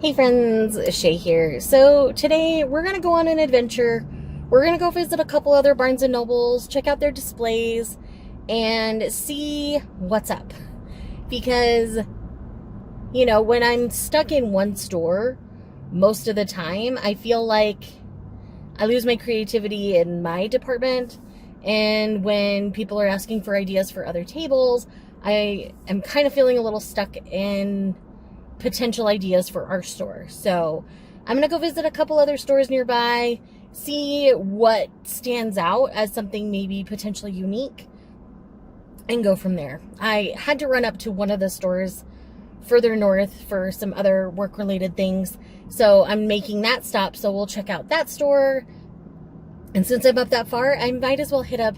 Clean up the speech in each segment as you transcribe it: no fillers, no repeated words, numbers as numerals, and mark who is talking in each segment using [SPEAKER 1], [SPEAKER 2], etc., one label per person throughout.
[SPEAKER 1] Hey friends, Shay here. So today we're going to go on an adventure. We're going to go visit a couple other Barnes & Nobles, check out their displays, and see what's up. Because, you know, when I'm stuck in one store, most of the time, I feel like I lose my creativity in my department. And when people are asking for ideas for other tables, I am kind of feeling a little stuck in potential ideas for our store. So I'm gonna go visit a couple other stores nearby, see what stands out as something maybe potentially unique, and go from there. I had to run up to one of the stores further north for some other work-related things, so I'm making that stop. So we'll check out that store, and since I'm up that far, I might as well hit up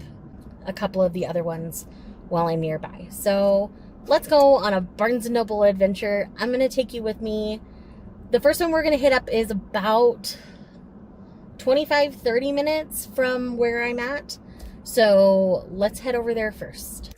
[SPEAKER 1] a couple of the other ones while I'm nearby. So let's go on a Barnes & Noble adventure. I'm going to take you with me. The first one we're going to hit up is about 25-30 minutes from where I'm at. So let's head over there first.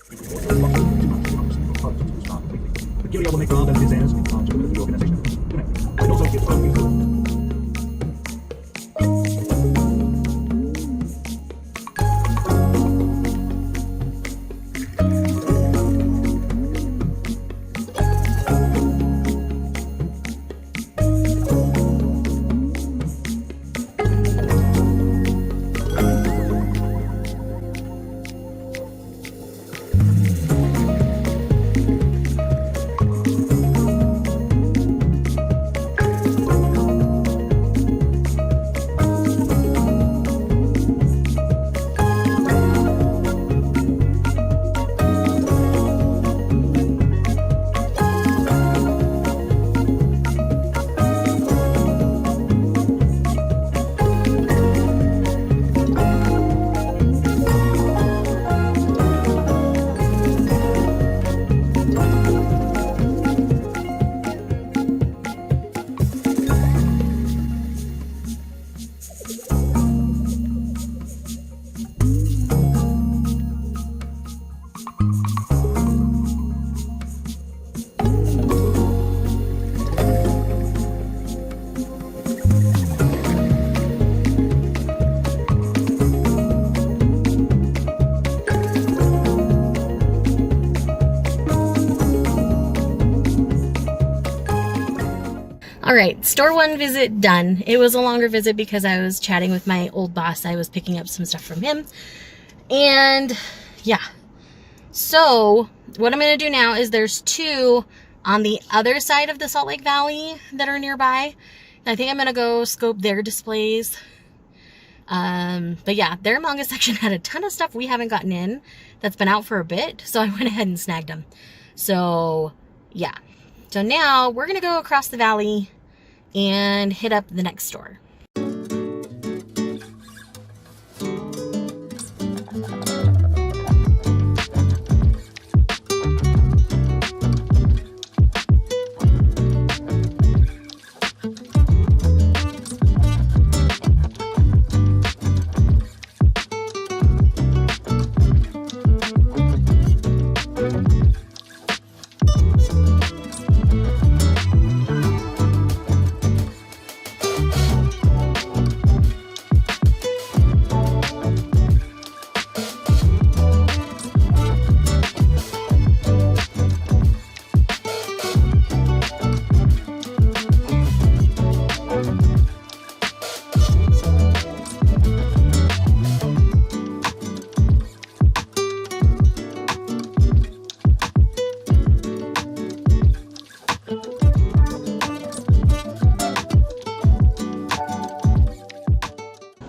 [SPEAKER 1] All right, store one visit done. It was a longer visit because I was chatting with my old boss. I was picking up some stuff from him. And yeah, so what I'm going to do now is there's two on the other side of the Salt Lake Valley that are nearby. I think I'm going to go scope their displays. But yeah, their manga section had a ton of stuff we haven't gotten in that's been out for a bit. So I went ahead and snagged them. So yeah, so now we're going to go across the valley and hit up the next store.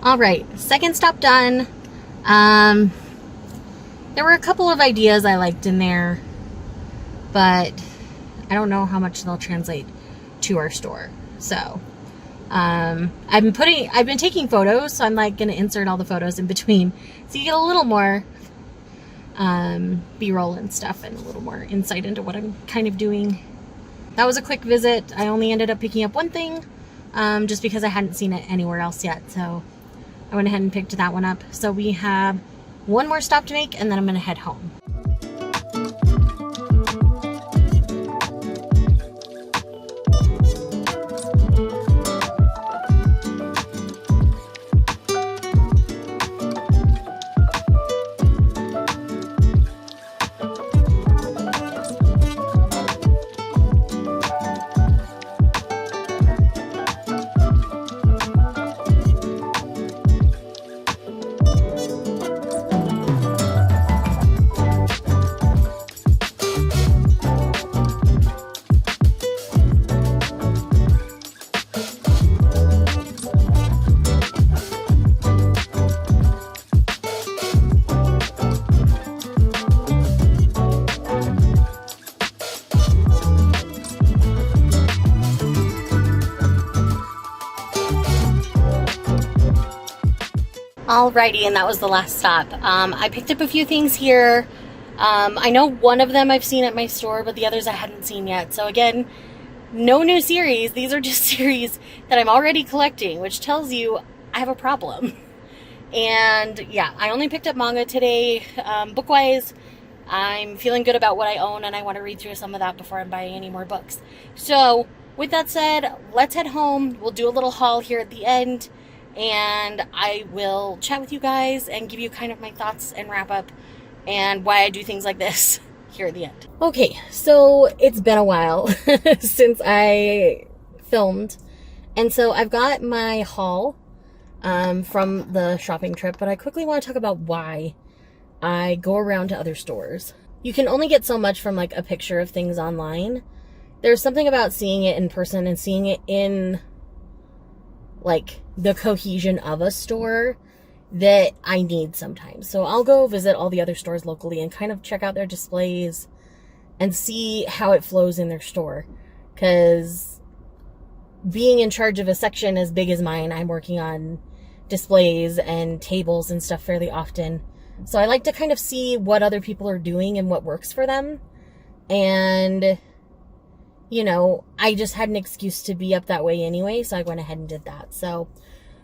[SPEAKER 1] All right, second stop done. There were a couple of ideas I liked in there, but I don't know how much they'll translate to our store. So I've been taking photos, so I'm like gonna insert all the photos in between, so you get a little more B-roll and stuff and a little more insight into what I'm kind of doing. That was a quick visit. I only ended up picking up one thing, just because I hadn't seen it anywhere else yet, so I went ahead and picked that one up. So we have one more stop to make, and then I'm gonna head home. Alrighty, and that was the last stop. I picked up a few things here. I know one of them I've seen at my store, but the others I hadn't seen yet. So again, no new series. These are just series that I'm already collecting, which tells you I have a problem. And yeah, I only picked up manga today. Book-wise, I'm feeling good about what I own, and I want to read through some of that before I'm buying any more books. So with that said, let's head home. We'll do a little haul here at the end, and I will chat with you guys and give you kind of my thoughts and wrap up and why I do things like this here at the end. Okay, so it's been a while since I filmed, and so I've got my haul from the shopping trip, but I quickly want to talk about why I go around to other stores. You can only get so much from like a picture of things online. There's something about seeing it in person and seeing it in like the cohesion of a store that I need sometimes. So I'll go visit all the other stores locally and kind of check out their displays and see how it flows in their store. Because being in charge of a section as big as mine, I'm working on displays and tables and stuff fairly often. So I like to kind of see what other people are doing and what works for them. And, you know, I just had an excuse to be up that way anyway, so I went ahead and did that. So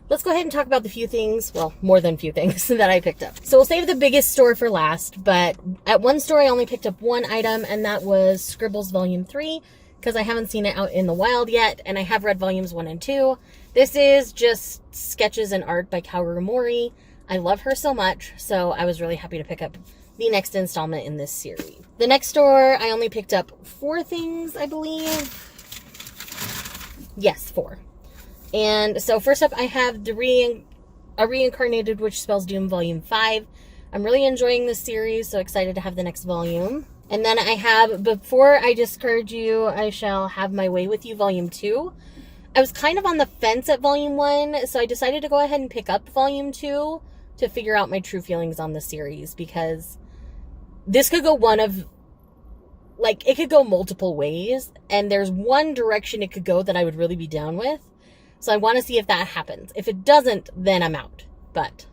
[SPEAKER 1] let's go ahead and talk about the few things, well, more than few things that I picked up. So we'll save the biggest store for last, but at one store I only picked up one item, and that was Scribbles Volume 3, because I haven't seen it out in the wild yet, and I have read Volumes 1 and 2. This is just sketches and art by Kaoru Mori. I love her so much, so I was really happy to pick up the next installment in this series. The next store, I only picked up 4 things, I believe. Yes, 4. And so first up, I have A Reincarnated Witch Spells Doom Volume 5. I'm really enjoying this series, so excited to have the next volume. And then I have Before I Discourage You, I Shall Have My Way With You Volume 2. I was kind of on the fence at Volume 1, so I decided to go ahead and pick up Volume 2 to figure out my true feelings on the series, because this could go it could go multiple ways, and there's one direction it could go that I would really be down with. So I want to see if that happens. If it doesn't, then I'm out. But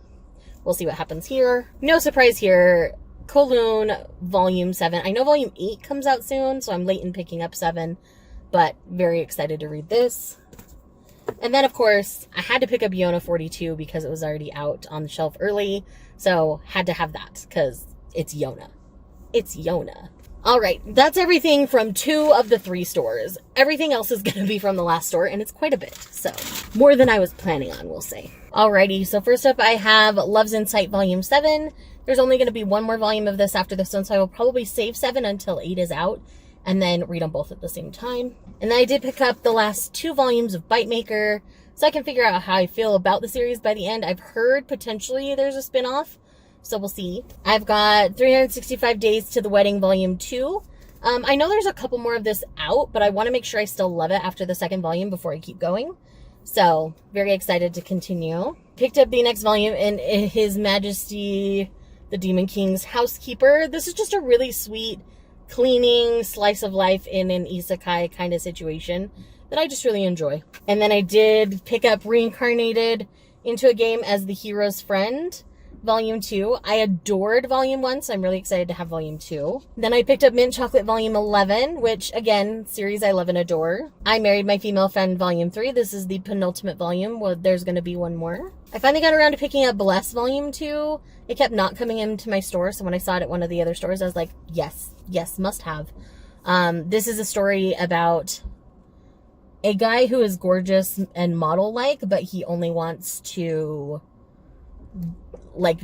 [SPEAKER 1] we'll see what happens here. No surprise here. Kowloon Volume 7. I know Volume 8 comes out soon, so I'm late in picking up 7, but very excited to read this. And then, of course, I had to pick up Yona 42 because it was already out on the shelf early, so had to have that because it's Yona. It's Yona. All right, that's everything from 2 of the 3 stores. Everything else is going to be from the last store, and it's quite a bit, so more than I was planning on, we'll say. Alrighty, so first up I have Love's in Sight Volume 7. There's only going to be one more volume of this after this one, so I will probably save 7 until 8 is out, and then read them both at the same time. And then I did pick up the last 2 volumes of Bite Maker, so I can figure out how I feel about the series by the end. I've heard potentially there's a spin-off, so we'll see. I've got 365 Days to the Wedding Volume 2. I know there's a couple more of this out, but I want to make sure I still love it after the second volume before I keep going. So, very excited to continue. Picked up the next volume in His Majesty the Demon King's Housekeeper. This is just a really sweet, cleaning slice of life in an isekai kind of situation that I just really enjoy. And then I did pick up Reincarnated into a Game as the Hero's Friend Volume 2. I adored Volume 1, so I'm really excited to have Volume 2. Then I picked up Mint Chocolate Volume 11, which, again, series I love and adore. I Married My Female Friend Volume 3. This is the penultimate volume. Well, there's going to be one more. I finally got around to picking up Bless Volume 2. It kept not coming into my store, so when I saw it at one of the other stores, I was like, yes, must have. This is a story about a guy who is gorgeous and model-like, but he only wants to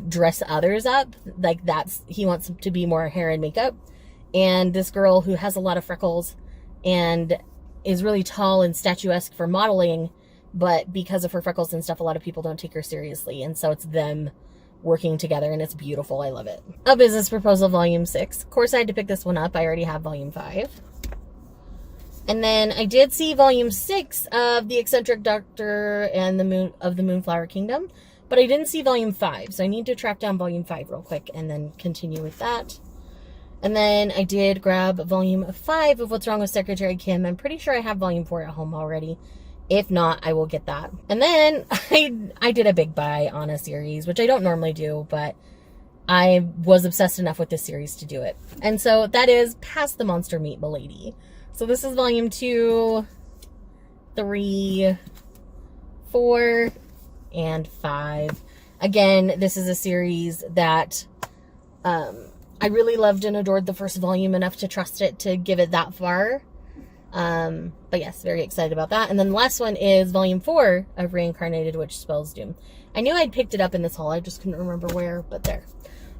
[SPEAKER 1] dress others up. He wants to be more hair and makeup. And this girl who has a lot of freckles and is really tall and statuesque for modeling, but because of her freckles and stuff, a lot of people don't take her seriously. And so it's them working together, and it's beautiful. I love it. A Business Proposal Volume 6. Of course, I had to pick this one up. I already have Volume 5. And then I did see Volume 6 of The Eccentric Doctor and the Moonflower Kingdom, but I didn't see Volume 5, so I need to track down Volume 5 real quick and then continue with that. And then I did grab Volume 5 of What's Wrong with Secretary Kim. I'm pretty sure I have Volume 4 at home already. If not, I will get that. And then I did a big buy on a series, which I don't normally do, but I was obsessed enough with this series to do it. And so that is Past the Monster Meet Milady. So this is volume 2, 3, 4, and 5. Again, this is a series that I really loved and adored the first volume enough to trust it to give it that far. But yes, very excited about that. And then the last one is volume 4 of Reincarnated Witch Spells Doom. I knew I'd picked it up in this haul. I just couldn't remember where, but there.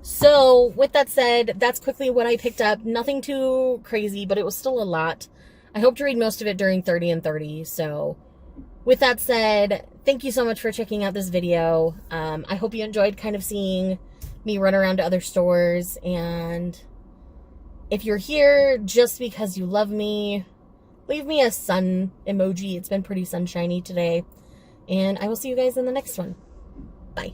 [SPEAKER 1] So with that said, that's quickly what I picked up. Nothing too crazy, but it was still a lot. I hope to read most of it during 30 and 30. So with that said, thank you so much for checking out this video. I hope you enjoyed kind of seeing me run around to other stores. And if you're here just because you love me, leave me a sun emoji. It's been pretty sunshiny today. And I will see you guys in the next one. Bye.